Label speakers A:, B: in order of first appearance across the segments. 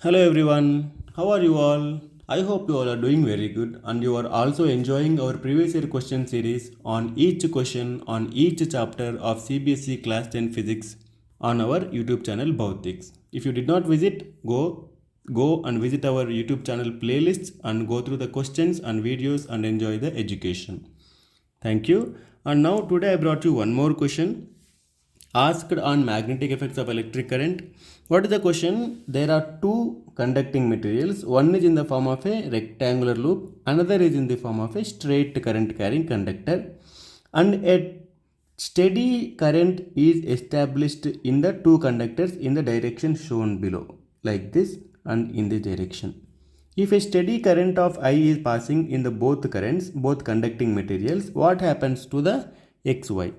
A: Hello everyone, how are you all? I hope you all are doing very good and you are also enjoying our previous year question series on each question on each chapter of CBSE Class 10 Physics on our YouTube channel Bhouthics. If you did not visit, go and visit our YouTube channel playlists and go through the questions and videos and enjoy the education. Thank you. And now today I brought you one more question asked on magnetic effects of electric current. What is the question? There are two conducting materials. One is in the form of a rectangular loop, another is in the form of a straight current carrying conductor, and a steady current is established in the two conductors in the direction shown below, like this and in this direction. If a steady current of I is passing in the both currents, both conducting materials, what happens to the XY?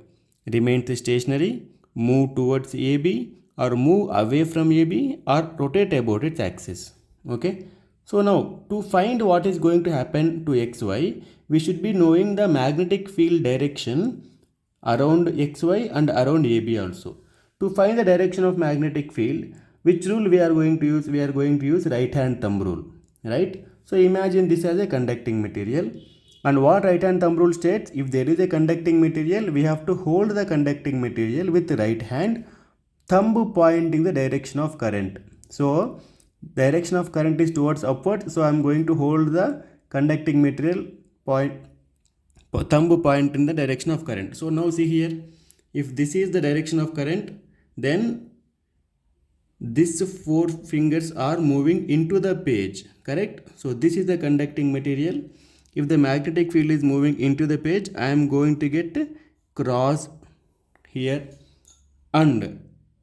A: Remains stationary, move towards AB, or move away from AB, or rotate about its axis. Okay. So now to find what is going to happen to XY, we should be knowing the magnetic field direction around XY and around AB also. To find the direction of magnetic field, which rule we are going to use? We are going to use right hand thumb rule, right? So imagine this as a conducting material, and what right hand thumb rule states, if there is a conducting material, we have to hold the conducting material with right hand, thumb pointing the direction of current. So direction of current is towards upward, so I am going to hold the conducting material thumb point in the direction of current. So now see here, if this is the direction of current, then these four fingers are moving into the page, correct? So this is the conducting material. If the magnetic field is moving into the page, I am going to get cross here, and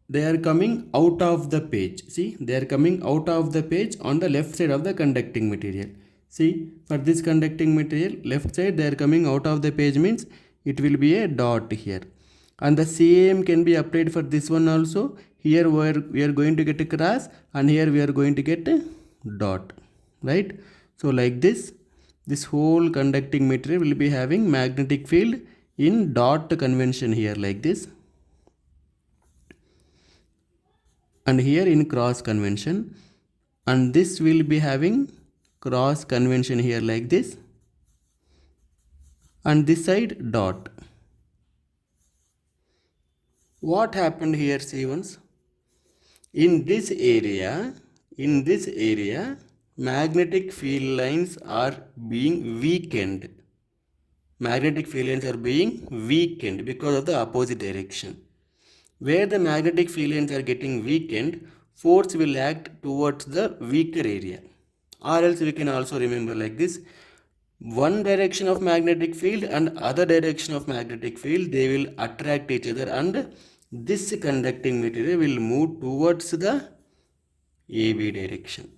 A: they are coming out of the page. See, they are coming out of the page on the left side of the conducting material. See, for this conducting material, left side they are coming out of the page means it will be a dot here. And the same can be applied for this one also. Here we are going to get a cross, and here we are going to get a dot, right? So like this whole conducting material will be having magnetic field in dot convention here, like this, and here in cross convention, and this will be having cross convention here like this, and this side dot. What happened here, see once? In this area, magnetic field lines are being weakened. Magnetic field lines are being weakened because of the opposite direction. Where the magnetic field lines are getting weakened, force will act towards the weaker area. Or else we can also remember like this: one direction of magnetic field and other direction of magnetic field, they will attract each other, and this conducting material will move towards the AB direction.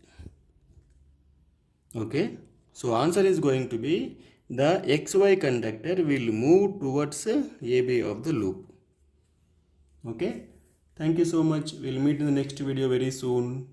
A: Okay, so answer is going to be the XY conductor will move towards AB of the loop. Okay, thank you so much. We'll meet in the next video very soon.